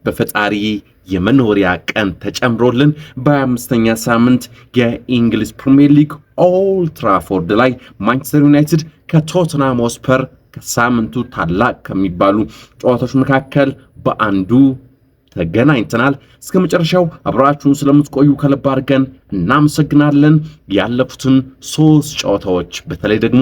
በፈጣሪ የመኖሪያ ቀን ተጨምሮልን በ25ኛ ሳምንት የእንግሊዝ ፕሪሚየር ሊግ ኦልድ ትራፎርድ ላይ ማንቸስተር ዩናይትድ ከቶተንሃም ሆትስፐር ከሳምንቱ ታላቅ ከሚባሉ ጨዋታዎች መካከል በአንዱ ተገናኝተናል። እስከ መጨረሻው አብራችሁን ስለምትቆዩ ከልብ አድርገን እናመሰግናለን። ያለፉትን 3 ጨዋታዎች በተለይ ደግሞ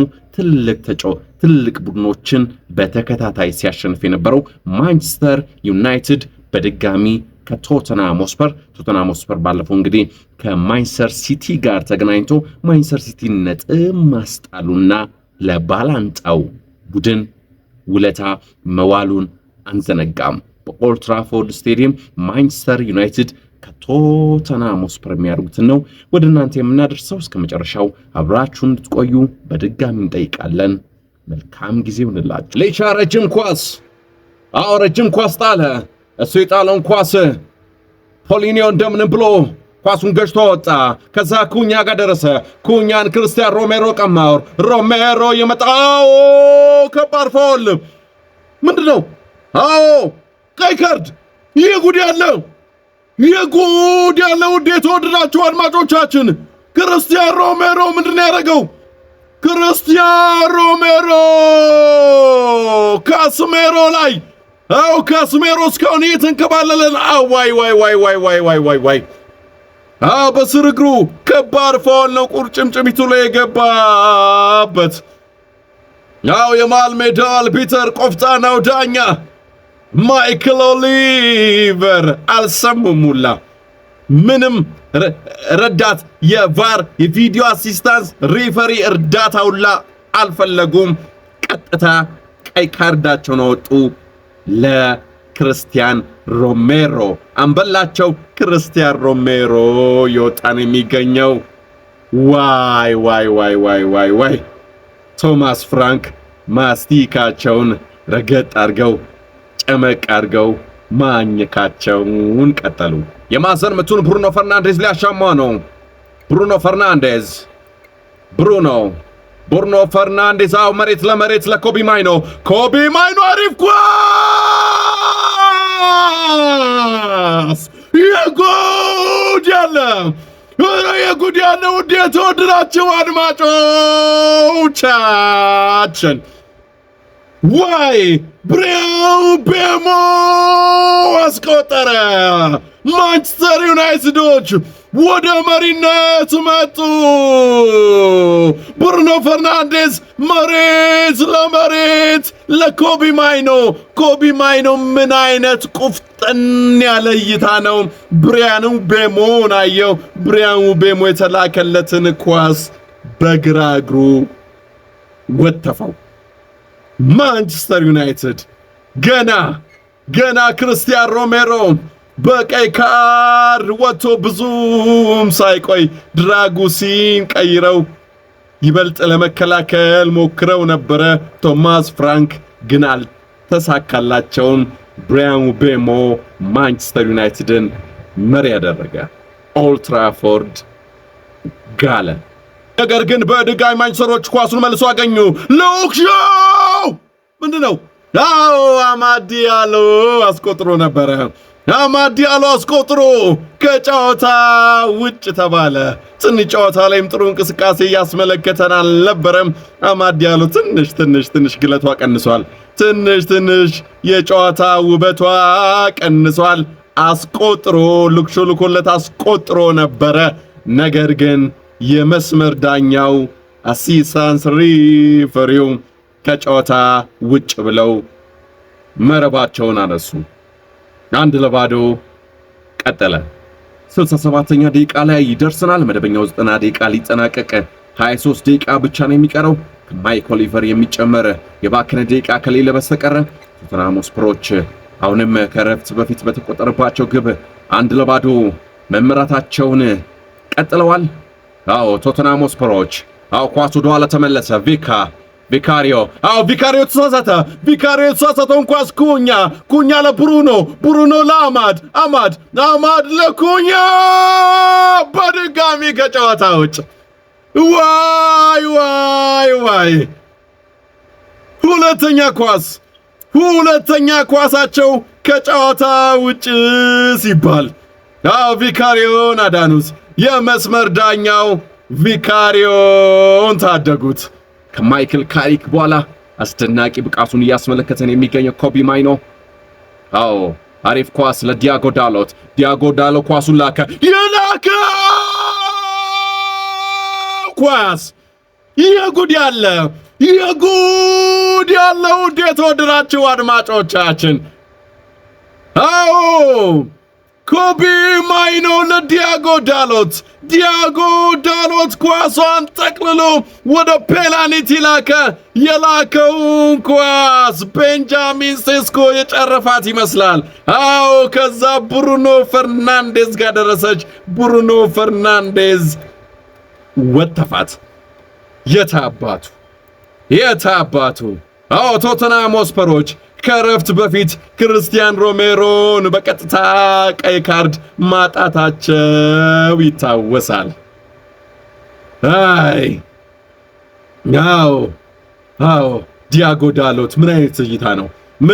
ትልቅ ቡድኖችን በተከታታይ ሲያሸንፍ የነበረው ማንቸስተር ዩናይትድ በድጋሚ ከቶተንሃም ሆትስፐር ባለፈው እንግዲህ ከማንቸስተር ሲቲ ጋር ተገናኝቶ ማንቸስተር ሲቲ ነጥብ ማስጣሉና ለባላንጣው ቡድን ውለታ መዋሉን አንዘነጋም። በኦልድ ትራፎርድ ስቴዲየም ማንቸስተር ዩናይትድ ከቶተንሃም ሆትስፐር የሚያደርጉትን ነው ወደ እናንተ የምናደርሰው። እስከ መጨረሻው አብራችሁን እንድትቆዩ በድጋሚ እንጠይቃለን። መልካም ጊዜ ይሁንላችሁ። ሌቻ ረጅም ኳስ ጣለ። እሱ የጣለውን ኳስ ፖሊኒዮ እንደምንም ብሎ ኳሱን ገጭቶ ወጣ። ከዛ ኩኛ ጋር ደረሰ። ኩኛን ክርስቲያን ሮሜሮ ቀማው። ሮሜሮ የመጣው ከባድ ፋውል ምንድነው? ቀይ ካርድ። ይህ ጉድ ያለው ውዴት ወድናችሁ አድማጮቻችን፣ ክርስቲያን ሮሜሮ ምንድን ያደረገው? ክርስቲያን ሮሜሮ ካስሜሮ ላይ ካስሜሮ እስካሁን እየተንከባለለን ዋይ በስር እግሩ ከባድ ፋውል ነው። ቁርጭምጭሚቱ ላይ የገባበት የመሃል ሜዳ አልቢተር ቆፍጣናው ዳኛ ማይክል ኦሊቨር አልሰሙሙላ ምንም ረዳት የቫር የቪዲዮ አሲስታንስ ሪፈሪ እርዳታውላ አልፈለጉም። ቀጥታ ቀይ ካርዳቸውን አወጡ ለክርስቲያን ሮሜሮ። አንበላቸው ክርስቲያን ሮሜሮ የወጣን የሚገኘው ዋይ ቶማስ ፍራንክ ማስቲካቸውን ረገጥ አድርገው ጨመቅ አድርገው ማኘካቸውን ቀጠሉ። የማዕዘን ምቱን ብሩኖ ፈርናንዴዝ ሊያሻማ ነው። ብሩኖ ፈርናንዴዝ መሬት ለመሬት ለኮቢ ማይኖ አሪፍ ኳስ! የጉድ ያለ ውድ የተወደዳችሁ አድማጮቻችን፣ ብሪያን ቤሞ አስቆጠረ። ማንቸስተር ዩናይትዶች ወደ መሪነት መጡ። ብሩኖ ፈርናንዴዝ መሬት ለመሬት ለኮቢ ማይኖ ምን አይነት ቁፍጥን ያለ እይታ ነው! ብሪያን ቤሞን አየው። ብሪያን ቤሞ የተላከለትን ኳስ በግራ እግሩ ወተፈው። ማንቸስተር ዩናይትድ ገና ክርስቲያን ሮሜሮ በቀይ ካርድ ወጥቶ ብዙም ሳይቆይ ድራጉሲን ቀይረው ይበልጥ ለመከላከል ሞክረው ነበረ። ቶማስ ፍራንክ ግን አልተሳካላቸውም። ብሪያን ቤሞ ማንቸስተር ዩናይትድን መሪ ያደረገ። ኦልድ ትራፎርድ ጋለ። ነገር ግን በድጋሚ ማንቸስተሮች ኳሱን መልሶ አገኙ። ሉክሾው ምንድነው? አማድ ዲያሎ አስቆጥሮ ነበረ። አማድ ዲያሎ አስቆጥሮ ከጨዋታ ውጭ ተባለ። ትንሽ ጨዋታ ላይም ጥሩ እንቅስቃሴ እያስመለከተን አልነበረም። አማድ ዲያሎ ትንሽ ግለቷ ቀንሷል። ትንሽ የጨዋታ ውበቷ ቀንሷል። አስቆጥሮ ሉክሾ ልኮለት አስቆጥሮ ነበረ። ነገር ግን የመስመር ዳኛው አሲስታንስ ሪፈሪው ከጨዋታ ውጭ ብለው መረባቸውን አነሱ። 1-0 ቀጠለ። 67ኛ ደቂቃ ላይ ይደርሰናል። መደበኛው 90 ደቂቃ ሊጠናቀቅ 23 ደቂቃ ብቻ ነው የሚቀረው። ከማይክ ኦሊቨር የሚጨመር የባከነ ደቂቃ ከሌለ በስተቀር ቶተንሃም ሆትስፐሮች አሁንም ከረፍት በፊት በተቆጠረባቸው ግብ 1-0 መምራታቸውን ቀጥለዋል። ቶተንሃም ሆትስፐሮች ኳስ ወደ ኋላ ተመለሰ። ቪካሪዮ ተሳሳተ። የተሳሳተውን ኳስ ኩኛ ለብሩኖ ለአማድ ለኩኛ በድጋሚ ከጨዋታ ውጭ። ሁለተኛ ኳሳቸው ከጨዋታ ውጭ ሲባል ቪካሪዮን አዳኑት። የመስመር ዳኛው ቪካሪዮን ታደጉት። ከማይክል ካሪክ በኋላ አስደናቂ ብቃቱን እያስመለከተን የሚገኘው ኮቢ ማይኖ። አሪፍ ኳስ ለዲያጎ ዳሎት። ዲያጎ ዳሎ ኳሱን ላከ። የላከው ኳስ የጉድ ያለው እንዴት ወደዳችሁ አድማጮቻችን? ኮቢ ማይኖ ለዲያጎ ዳሎት። ዲያጎ ዳሎት ኳሷን ጠቅልሎ ወደ ፔናልቲ ላከ። የላከውን ኳስ ቤንጃሚን ሴስኮ የጨረፋት ይመስላል። ከዛ ብሩኖ ፈርናንዴዝ ጋር ደረሰች። ብሩኖ ፈርናንዴዝ ወተፋት። የታባቱ ቶተንሃም ሆትስፐሮች ከረፍት በፊት ክርስቲያን ሮሜሮን በቀጥታ ቀይ ካርድ ማጣታቸው ይታወሳል። ዲያጎ ዳሎት ምን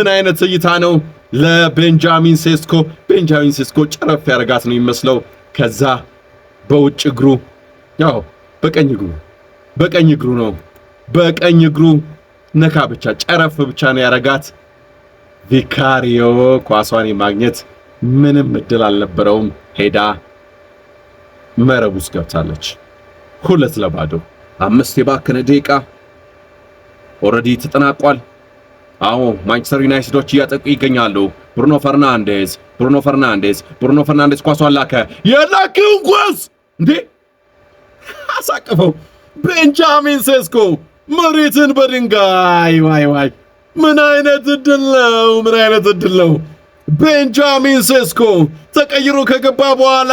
አይነት እይታ ነው ለቤንጃሚን ሴስኮ። ቤንጃሚን ሴስኮ ጨረፍ ያረጋት ነው የሚመስለው። ከዛ በውጭ እግሩ በቀኝ እግሩ ነካ ብቻ ጨረፍ ብቻ ነው ያረጋት። ቪካሪዮ ኳሷን የማግኘት ምንም እድል አልነበረውም። ሄዳ መረብ ውስጥ ገብታለች። 2-0 5 የባከነ ደቂቃ ኦሬዲ ተጠናቋል። ማንቸስተር ዩናይትዶች እያጠቁ ይገኛሉ። ብሩኖ ፈርናንዴዝ ኳሷን ላከ። የላከው ኳስ አሳቀፈው። ቤንጃሚን ሴስኮ መሬትን በድንጋይ ዋይ! ምን አይነት እድል ነው! ቤንጃሚን ሴስኮ ተቀይሮ ከገባ በኋላ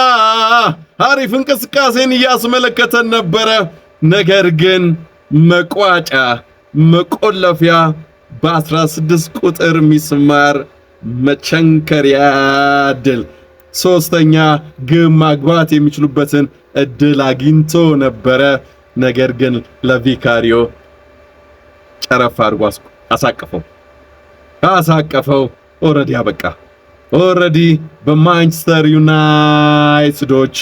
አሪፍ እንቅስቃሴን እያስመለከተን ነበረ። ነገር ግን መቆለፊያ በ16 ቁጥር ሚስማር መቸንከሪያ ድል ሶስተኛ ግብ ማግባት የሚችሉበትን እድል አግኝቶ ነበረ። ነገር ግን ለቪካሪዮ ጨረፍ አድርጎ አሳቀፈው። ኦሬዲ አበቃ። ኦሬዲ በማንቸስተር ዩናይትዶች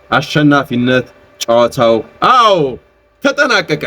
አሸናፊነት ጨዋታው ተጠናቀቀ።